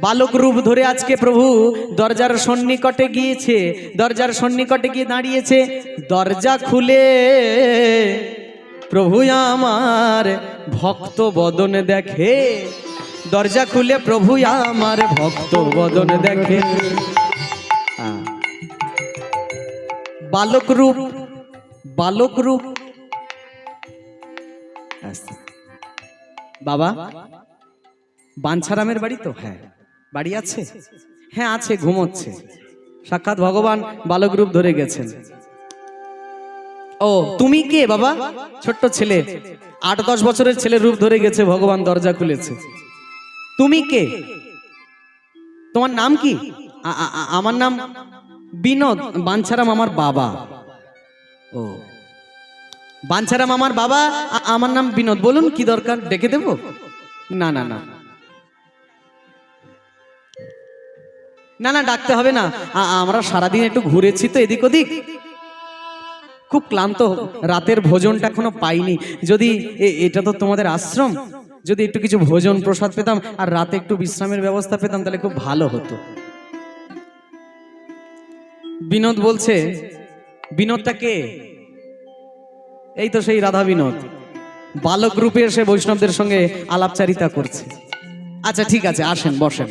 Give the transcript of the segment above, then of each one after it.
বালক রূপ ধরে আজকে প্রভু দরজার সন্নিকটে গিয়েছে, দরজার সন্নিকটে গিয়ে দাঁড়িয়েছে। দরজা খুলে প্রভু আমার ভক্ত বদন দেখে, দরজা খুলে প্রভু আমার ভক্ত বদন দেখে। বালক রূপ, বালক রূপ। বাবা বাঞ্ছারামের বাড়ি তো? হ্যাঁ বাড়ি আছে, হ্যাঁ আছে, ঘুমোচ্ছে। সাক্ষাৎ ভগবান বালক রূপ ধরে গেছেন। ও তুমি কে বাবা? ছোট্ট ছেলে, 8-10 বছরের ছেলে রূপ ধরে গেছে, ভগবান দরজা খুলেছে। তুমি কে? তোমার নাম কি? আমার নাম বিনোদ। বাঞ্ছারাম আমার বাবা। ও বাঞ্ছারাম আমার বাবা, আমার নাম বিনোদ। বলুন কি দরকার, ডেকে দেব? না না না না না, ডাকতে হবে না। আমরা সারাদিন একটু ঘুরেছি তো এদিক ওদিক, খুব ক্লান্ত, রাতের ভোজনটা এখনো পাইনি। যদি এটা তো তোমাদের আশ্রম, যদি একটু কিছু ভোজন প্রসাদ পেতাম আর রাতে একটু বিশ্রামের ব্যবস্থা পেতাম তাহলে খুব ভালো হতো। বিনোদ বলছে, বিনোদটা কে? এই তো সেই রাধা বিনোদ, বালক রূপে এসে বৈষ্ণবদের সঙ্গে আলাপচারিতা করছে। আচ্ছা ঠিক আছে, আসেন বসেন।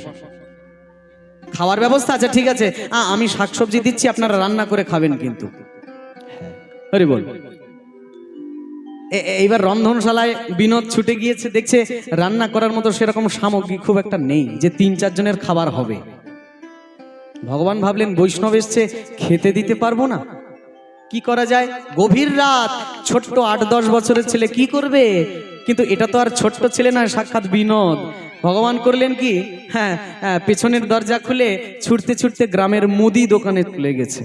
খাওয়ার ব্যবস্থা? আচ্ছা ঠিক আছে, আমি শাকসবজি দিচ্ছি, আপনারা রান্না করে খাবেন কিন্তু। হরি বল। এইবার রন্ধনশালায় বিনোদ ছুটে গিয়েছে, দেখছে রান্না করার মতো সেরকম সামগ্রী খুব একটা নেই যে 3-4 জনের খাবার হবে। ভগবান ভাবলেন বৈষ্ণব এসছে, খেতে দিতে পারবো না, কি করা যায়? গভীর রাত, ছোট্ট 8-10 বছরের ছেলে কি করবে? কিন্তু এটা তো আর ছোট্ট ছেলে নয়, সাক্ষাৎ বিনোদ। ভগবান করলেন কি, হ্যাঁ পেছনের দরজা খুলে ছুটতে ছুটতে গ্রামের মুদি দোকানে চলে গেছে।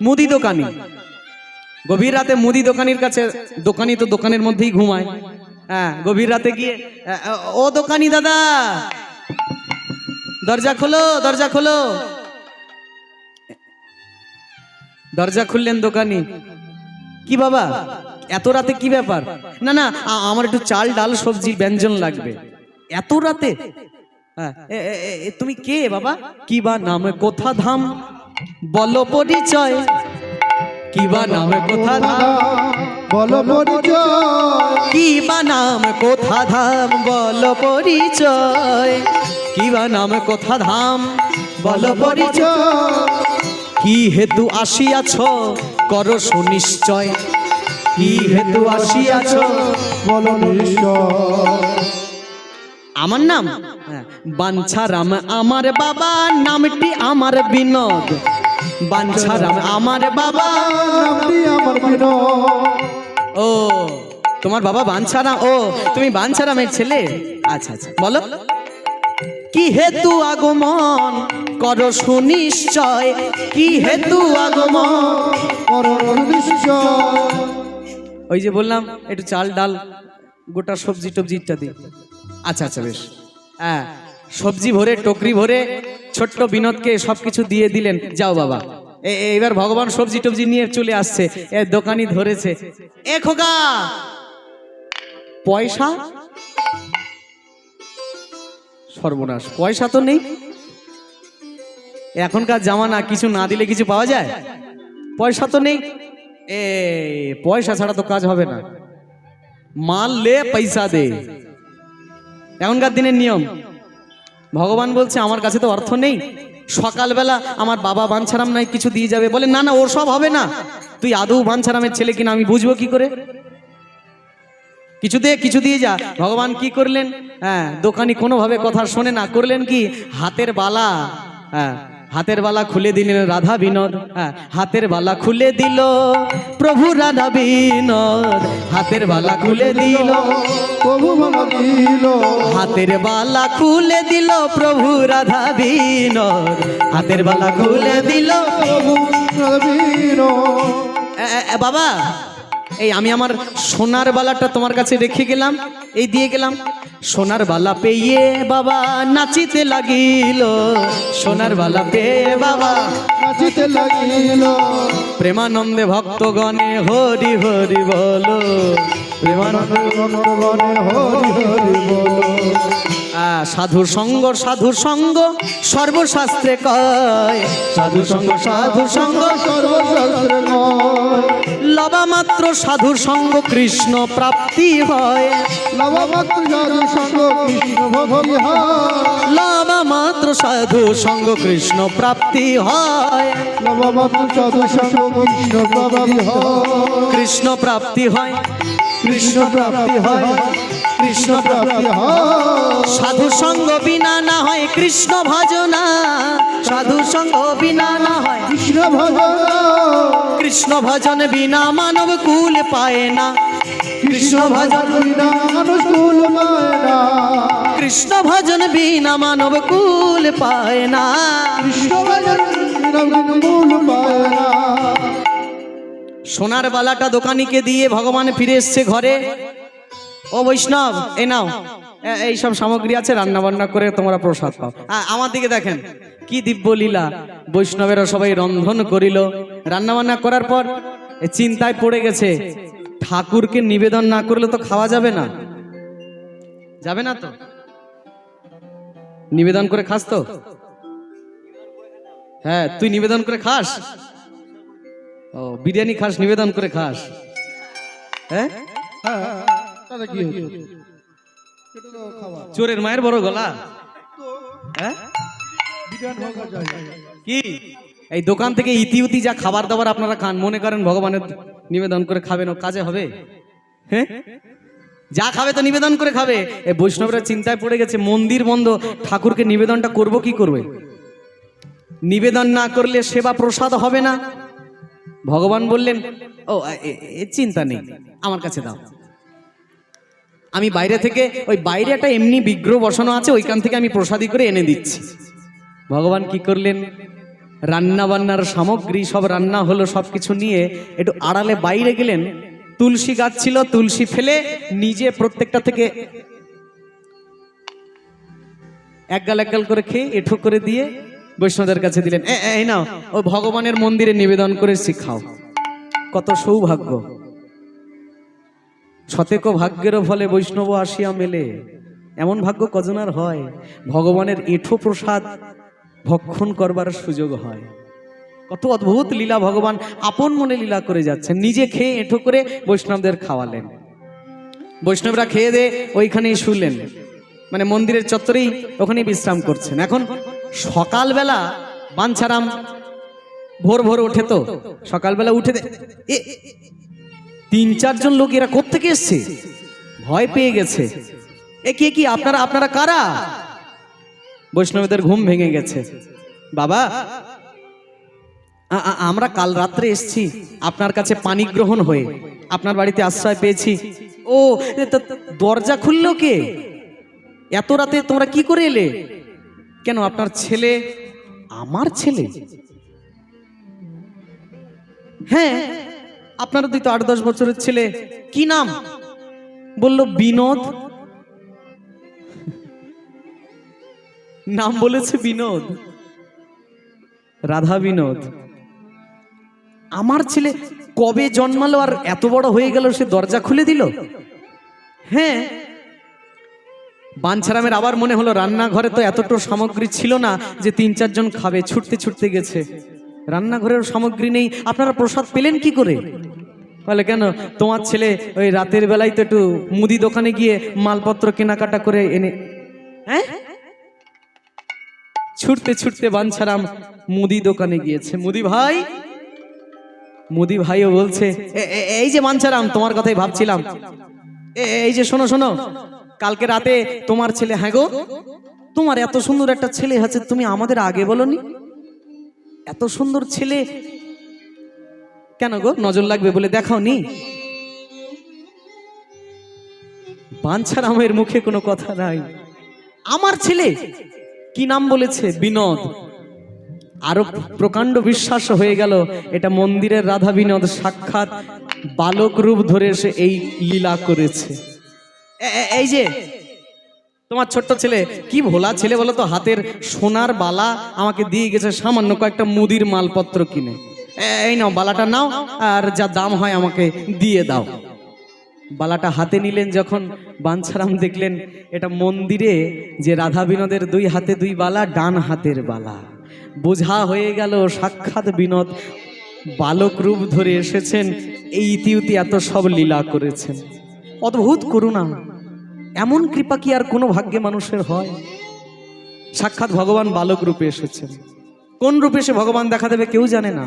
মুদি দোকানি, গভীর রাতে মুদি দোকানির কাছে, দোকানি তো দোকানের মধ্যেই ঘুমায়। হ্যাঁ গভীর রাতে গিয়ে, ও দোকানি দাদা দরজা খোলো, দরজা খোলো। দরজা খুললেন দোকানি। কি বাবা এত রাতে কি ব্যাপার? না না আমার একটু চাল ডাল সবজি ব্যঞ্জন লাগবে। এত রাতে? তুমি কে বাবা? কি বা নাম কোথা ধাম বলো পরিচয়, কি বা নাম কোথা ধাম বলো পরিচয়, কি বা নাম কোথা ধাম বলো পরিচয়, কি বা নাম কোথা ধাম বলো পরিচয়, কি হেতু আসিয়াছ করো সুনিশ্চয়, কি হেতু আসিয়াছ বলো নিশ্চয়। আমার নাম বাঞ্ছারাম আমার বাবা, নামটি আমার বিনোদ। বাঞ্ছারাম আমার বাবা, নামটি আমার বিনোদ। ও তোমার বাবা বাঞ্ছারাম? ও তুমি বাঞ্ছারামের ছেলে? আচ্ছা আচ্ছা, বলো কি হেতু আগমন করো সুনিশ্চয়, কি হেতু আগমন করো সুনিশ্চয়। ওই যে বললাম একটু চাল ডাল গোটা সবজি টবজি ইত্যাদি। আচ্ছা আচ্ছা বেশ, হ্যাঁ সবজি ভরে টকরি ভরে ছোট্ট বিনোদকে সবকিছু দিয়ে দিলেন। যাও বাবা। এবার ভগবান সবজি টবজি নিয়ে চলে আসছে, দোকানি ধরেছে, এ খোকা পয়সা? সর্বনাশ, পয়সা তো নেই। এখনকার জামানা, কিছু না দিলে কিছু পাওয়া যায়? পয়সা তো নেই। পয়সা ছাড়া তো কাজ হবে না, মাল লে পয়সা দে, এখনকার দিনের নিয়ম। ভগবান বলছে আমার কাছে তো অর্থ নেই, সকালবেলা আমার বাবা বাঞ্ছারাম নাই কিছু দিয়ে যাবে। বলে না না ওসব হবে না, তুই আদৌ বাঞ্ছারামের ছেলে কিনা আমি বুঝবো কি করে, কিছু দে, কিছু দিয়ে যা। ভগবান কি করলেন, হ্যাঁ দোকানি কোনোভাবে কথা শোনে না, করলেন কি হাতের বালা, হ্যাঁ হাতের বালা খুলে দিলেন রাধা বিনোদ। হ্যাঁ হাতের বালা খুলে দিল প্রভু রাধা বিনোদ, হাতের বালা খুলে দিল প্রভু রাধা বিনোদ, হাতের বালা খুলে দিল প্রভু রাধা বিনোদ, হাতের বালা খুলে দিল প্রভু রাধা বিনোদ। বাবা এই আমি আমার সোনার বালাটা তোমার কাছে রেখে গেলাম, এই দিয়ে গেলাম। সোনার বালা পেয়ে বাবা নাচিতে লাগিল, সোনার বালা পেয়ে বাবা নাচিতে লাগিল, প্রেমানন্দে ভক্তগণে হরি হরি বলো, প্রেমানন্দে ভক্তগণে হরি হরি বলো। সাধুর সঙ্গ সর্বশাস্ত্রে কয়, সাধুর সঙ্গ সর্বশাস্ত্রে কয়। লবামাত্র সাধুর সঙ্গ কৃষ্ণ প্রাপ্তি হয়, লবামাত্র সাধুর সঙ্গ কৃষ্ণ ভক্তি হয়। লবামাত্র সাধু সঙ্গ কৃষ্ণ প্রাপ্তি হয়, লবামাত্র সাধুর সঙ্গ কৃষ্ণ প্রাপ্তি হয়। কৃষ্ণ প্রাপ্তি হয়, কৃষ্ণ প্রাপ্তি হয়, কৃষ্ণ প্রাপ্তি হয়। সাধু সঙ্গ বিনা না হয় কৃষ্ণ ভজনা, সাধু সঙ্গ বিনা না হয় কৃষ্ণ ভজন। কৃষ্ণ ভজন বিনা মানব কুল পায় না, কৃষ্ণ ভজন বিনা মানুষ কুল পায় না। কৃষ্ণ ভজন বিনা মানব কুল পায় না। কৃষ্ণ ভজন বিনা কুল পায় না। সোনার বালাটা দোকানিকে দিয়ে ভগবান ফিরে এসছে ঘরে। ও বৈষ্ণব, এ নাও, এই সব সামগ্রী আছে, রান্না বান্না করে তোমরা প্রসাদ পাও। আমার দিকে দেখেন কি দিব্য লীলা। বৈষ্ণবেরা সবাই রন্ধন করিল, রান্না বান্না করার পর চিন্তায় পড়ে গেছে, ঠাকুরকে নিবেদন না করলে তো খাওয়া যাবে না। যাবে না তো? নিবেদন করে খাস তো? হ্যাঁ, তুই নিবেদন করে খাস? ও, বিরিয়ানি খাস, নিবেদন করে খাস? হ্যাঁ, তাহলে কি হচ্ছে? এটা তো খাওয়া। চোরের মায়ের বড় গলা। হ্যাঁ, বিধান হোক আর যাই হোক। কি এই দোকান থেকে ইতি যা খাবার দাবার আপনারা খান, মনে করেন ভগবানের নিবেদন করে খাবেন, ও কাজে হবে? হ্যাঁ, যা খাবে তো নিবেদন করে খাবে। এই বৈষ্ণবরা চিন্তায় পড়ে গেছে, মন্দির বন্ধ, ঠাকুরকে নিবেদনটা করব কি করবে? নিবেদন না করলে সেবা প্রসাদ হবে না। ভগবান বললেন, ও চিন্তা নেই, আমার কাছে দাও, আমি বাইরে থেকে, ওই বাইরে একটা এমনি বিগ্রহ বসানো আছে, ওইখান থেকে আমি প্রসাদী করে এনে দিচ্ছি। ভগবান কি করলেন, রান্না বান্নার সামগ্রী সব রান্না হলো, সবকিছু নিয়ে একটু আড়ালে বাইরে গেলেন। তুলসী গাছ ছিল, তুলসী ফেলে নিজে প্রত্যেকটা থেকে এক গাল করে খেয়ে এঠো করে দিয়ে বৈষ্ণবদের কাছে দিলেন, এই নাও, ও ভগবানের মন্দিরে নিবেদন করে শিখাও। কত সৌভাগ্য! শতেক ভাগ্যের ফলে বৈষ্ণব আসিয়া মেলে, এমন ভাগ্য কজনার হয়? ভগবানের এঁঠো প্রসাদ ভক্ষণ করবার সুযোগ হয়। কত অদ্ভুত লীলা ভগবান আপন মনে লীলা করে যাচ্ছেন। নিজে খেয়ে এঁঠো করে বৈষ্ণবদের খাওয়ালেন। বৈষ্ণবরা খেয়ে দিয়ে ওইখানেই শুলেন, মানে মন্দিরের চত্বরেই ওখানেই বিশ্রাম করছেন। এখন সকালবেলা বাঞ্ছারাম ভোর ভোর ওঠে, তো সকালবেলা উঠে তিন চারজন লোক, এরা কোত্থেকে এসছে? ভয় পেয়ে গেছে। এ কি আপনারা কারা? বৈষ্ণবদের ঘুম ভেঙে গেছে। বাবা, আমরা কাল রাত্রে এসছি আপনার কাছে পানি গ্রহণ হয়ে, আপনার বাড়িতে আশ্রয় পেয়েছি। ও, দরজা খুললো কে? এত রাতে তোমরা কি করে এলে? কেন, আপনার ছেলে? আমার ছেলে? হ্যাঁ, আপনার তো 8-10 বছরের ছেলে। কি নাম? বলল বিনোদ। নাম বলেছে বিনোদ, রাধা বিনোদ। আমার ছেলে কবে জন্মালো আর এত বড় হয়ে গেল, সে দরজা খুলে দিল? হ্যাঁ। বাঞ্ছারামের আবার মনে হলো, রান্নাঘরে তো এতটা সামগ্রী ছিল না যে 3-4 জন খাবে। ছুটতে ছুটতে গেছে, রান্নাঘরের সামগ্রী নেই। আপনারা প্রসাদ পেলেন কি করে? বলে, কেন, তোমার ছেলে ওই রাতের বেলায় তো একটু মুদি দোকানে গিয়ে মালপত্র কেনাকাটা করে এনে। হ্যাঁ, ছুটতে ছুটতে বাঞ্ছারাম মুদি দোকানে গিয়েছে। মুদি ভাইও বলছে, এই যে বাঞ্ছারাম, তোমার কথাই ভাবছিলাম। এই যে শোনো, কালকে রাতে তোমার ছেলে। হ্যাঁ গো, তোমার এত সুন্দর একটা ছেলে আছে, তুমি আমাদের আগে বলনি? এত সুন্দর ছেলে কেন গো, নজর লাগবে বলে দেখাওনি? বাঞ্ছারামের মুখে কোনো কথা নাই। আমার ছেলে কি নাম বলেছে? বিনোদ। আরো প্রকাণ্ড বিশ্বাস হয়ে গেল, এটা মন্দিরের রাধা বিনোদ সাক্ষাৎ বালক রূপ ধরে এসে এই লীলা করেছে। এই যে তোমার ছোট্ট ছেলে, কি ভোলা ছেলে বলো তো, হাতের সোনার বালা আমাকে দিয়ে গেছে সামান্য কয়েকটা মুদির মালপত্র কিনে। এই নাও, বালাটা নাও, আর যা দাম হয় আমাকে দিয়ে দাও। বালাটা হাতে নিলেন যখন বাঞ্ছারাম দেখলেন এটা মন্দিরে যে রাধা বিনোদের দুই হাতে দুই বালা, ডান হাতের বালা। বোঝা হয়ে গেল সাক্ষাৎ বিনোদ বালক রূপ ধরে এসেছেন, এই ইতিউতি এত সব লীলা করেছেন। অদ্ভুত করুণা, এমন কৃপা কি আর কোনো ভাগ্যে মানুষের হয়? সাক্ষাৎ ভগবান বালক রূপে এসেছেন। কোন রূপে সে ভগবান দেখা দেবে কেউ জানে না,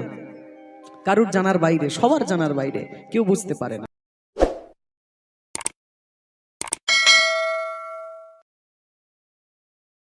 কারুর জানার বাইরে, সবার জানার বাইরে, কেউ বুঝতে পারে না।